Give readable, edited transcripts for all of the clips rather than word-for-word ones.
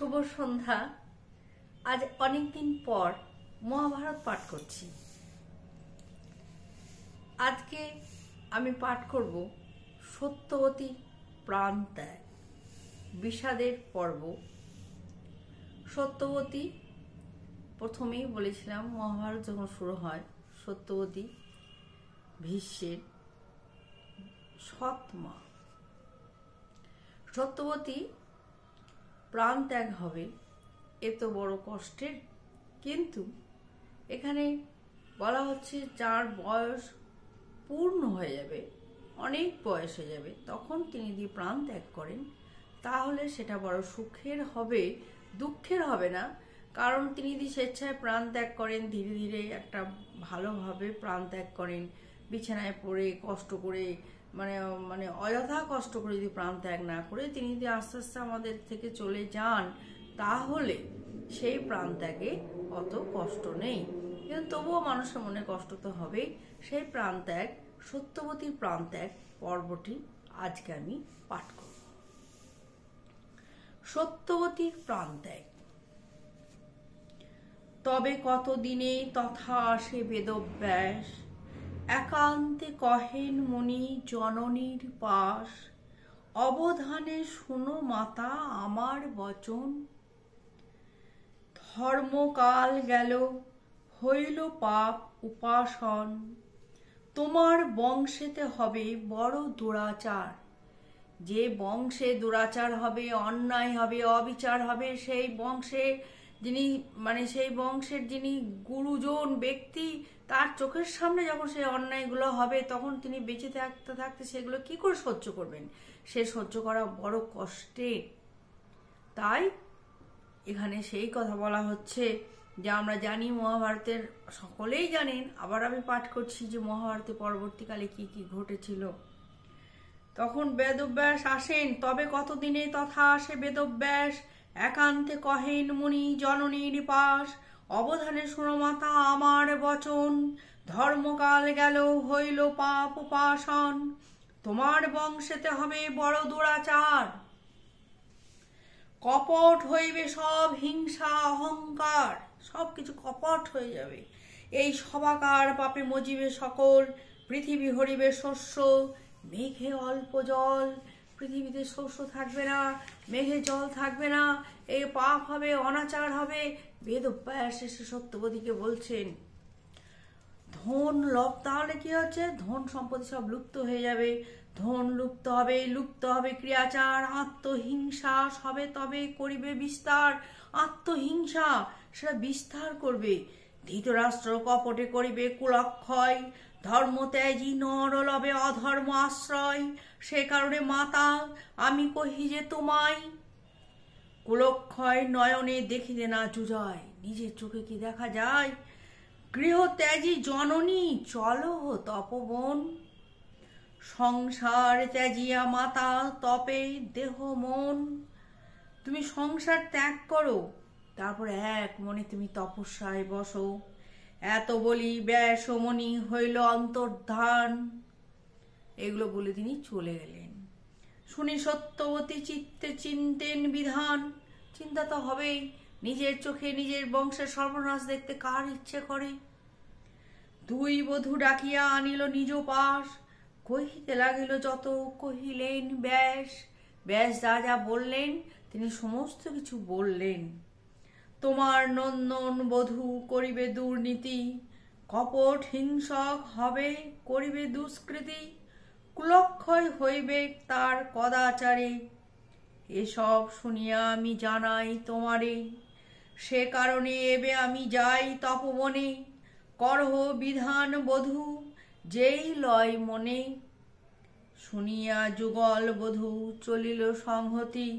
শুভ সন্ধ্যা। আজ অনেকদিন পর মহাভারত পাঠ করছি। আজকে আমি পাঠ করব সত্যবতী প্রাণ ত্যাগ, বিষাদের পর্ব। সত্যবতী, প্রথমেই বলেছিলাম মহাভারত যখন শুরু হয়, সত্যবতী ভীষ্মের সৎ মা। সত্যবতী প্রাণ ত্যাগ হবে, এত বড় কষ্টের, কিন্তু এখানে বলা হচ্ছে যার বয়স পূর্ণ হয়ে যাবে, অনেক বয়স হয়ে যাবে, তখন তিনি যদি প্রাণ ত্যাগ করেন তাহলে সেটা বড় সুখের হবে, দুঃখের হবে না। কারণ তিনি যদি স্বেচ্ছায় প্রাণ ত্যাগ করেন, ধীরে ধীরে একটা ভালোভাবে প্রাণ ত্যাগ করেন, বিছানায় পড়ে কষ্ট করে, মানে মানে অযথা কষ্ট করে যদি প্রাণ ত্যাগ না করে তিনি যদি আস্তে আস্তে আমাদের থেকে চলে যান, তাহলে সেই প্রাণ ত্যাগে অত কষ্ট নেই। কিন্তু তবুও মানুষের মনে কষ্ট তো হবেই। সেই প্রাণ ত্যাগ, সত্যবতীর প্রাণ ত্যাগ পর্বটি আজকে আমি পাঠ করব। সত্যবতীর প্রাণ ত্যাগ। তবে কতদিনে তথা আসে বেদব্যাস, একান্তে কহেন মুনি জননীর পাশ, অবধানে শুনো মাতা আমার বচন। ধর্মকাল গেল হইল পাপ উপাসন, তোমার বংশেতে হবে বড় দুরাচার। যে বংশে দুরাচার হবে, অন্যায় হবে, অবিচার হবে, সেই বংশে যিনি সেই বংশের যিনি গুরুজন ব্যক্তি, তার চোখের সামনে যখন সেই অন্যায়গুলো হবে, তখন তিনি বেঁচে থাকতে থাকতে সেগুলো কি করে সহ্য করবেন? সে সহ্য করা বড় কষ্টের। তাই এখানে সেই কথা বলা হচ্ছে যে আমরা জানি মহাভারতের, সকলেই জানেন, আবার আমি পাঠ করছি যে মহাভারতের পরবর্তীকালে কি কি ঘটেছিল। তখন বেদব্যাস আসেন, তবে কতদিনে তথা আসে বেদব্যাস, একান্তে কহেন মুনি জননীর পাশ, অবধানে শুনো মাতা আমার বচন। ধর্মকাল গেল হইল পাপ উপাসন, তোমার বংশেতে হবে বড় দুরাচার। কপট হইবে সব হিংসা অহংকার, সবকিছু কপট হয়ে যাবে। এই সবাকার পাপে মজিবে সকল, পৃথিবী হরিবে শস্য, মেঘে অল্প জল। পৃথিবীতে শস্য থাকবে না, মেঘে জল থাকবে না, এই পাপ হবে, অনাচার হবে। বেদব্যাস এসে সত্যবতীকে বলছেন ধন লব, তাহলে কি হচ্ছে? ধন সম্পত্তি সব লুপ্ত হয়ে যাবে, ধন লুপ্ত হবে, লুপ্ত হবে ক্রিয়াচার, আত্মহিংসা সবে তবে করিবে বিস্তার। আত্মহিংসা সেটা বিস্তার করবে। ধৃতরাষ্ট্র কপটে করিবে কুলক্ষয়, ধর্মত্যাগী নর লবে অধর্ম আশ্রয়। সে কারণে মাতা আমি কহি যে তোমায়, কুলক্ষয় নয়নে দেখিতে না জুজায়। নিজের চোখে কি দেখা যায়? গৃহত্যাগী জননী চলো তপবন, সংসার ত্যাজিয়া মাতা তপে দেহ মন। তুমি সংসার ত্যাগ করো, তারপর এক মনে তুমি তপস্যায় বসো। এত বলি ব্যাসমণি হইল অন্তর্ধান। এগুলো বলে তিনি চলে গেলেন। শুনি সত্যবতী চিত্তে চিন্তেন বিধান। চিন্তা তো হবেই, নিজের চোখে নিজের বংশের সর্বনাশ দেখতে কার ইচ্ছে করে? দুই বধূ ডাকিয়া আনিল নিজ পাশ, কহিতে লাগিল যত কহিলেন ব্যাস। ব্যাস যা যা বললেন তিনি সমস্ত কিছু বললেন। তোমার নন্দন বধূ করিবে দুর্নীতি, কপট হিংসক হবে করিবে দুষ্কৃতি, কুলক্ষয় হইবে তার কদাচারে। এসব শুনিয়া আমি জানাই তোমারে, সে কারণে এবে আমি যাই তপবনে। করহ বিধান বধূ যেই লয় মনে, শুনিয়া যুগল বধূ চলিল সংহতি।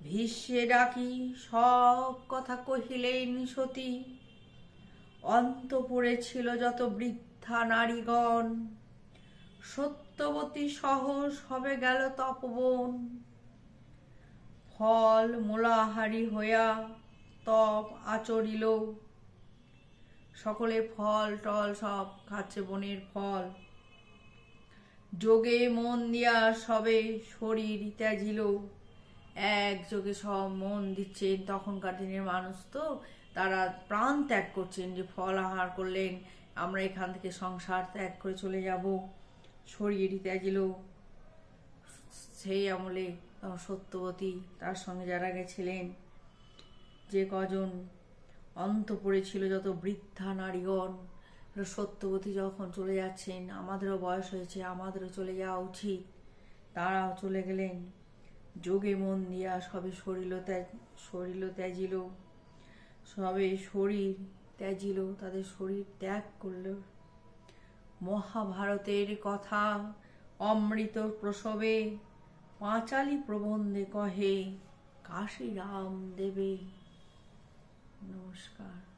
ভীষ্মে ডাকি সব কথা কহিলেন সতী, অন্তঃপুরে ছিল যত বৃদ্ধা নারীগণ। সত্যবতী সহস হবে গেল তপবন, ফল মূলাহারি হইয়া তপ আচরিল। সকলে ফল টল সব খাচ্ছে, বনের ফল। যোগে মন দিয়া সবে শরীর ত্যাজিল, একযোগে সব মন দিচ্ছেন। তখনকার দিনের মানুষ তো, তারা প্রাণ ত্যাগ করছেন যে ফল আহার করলেন, আমরা এখান থেকে সংসার ত্যাগ করে চলে যাব। শরীরই ত্যাজিল। সেই আমলে সত্যবতী তার সঙ্গে যারা গেছিলেন, যে কজন অন্তঃপুরে ছিল যত বৃদ্ধা নারীগণ, সত্যবতী যখন চলে যাচ্ছেন, আমাদেরও বয়স হয়েছে, আমাদেরও চলে যাওয়া উচিত, তারাও চলে গেলেন। যোগে মন দিয়া সবে শরীর ত্যাজিল, সবে শরীর ত্যাজিল, তাদের শরীর ত্যাগ করল। মহাভারতের কথা অমৃত প্রসবে, পাঁচালী প্রবন্ধে কহে কাশী রাম দেবে। নমস্কার।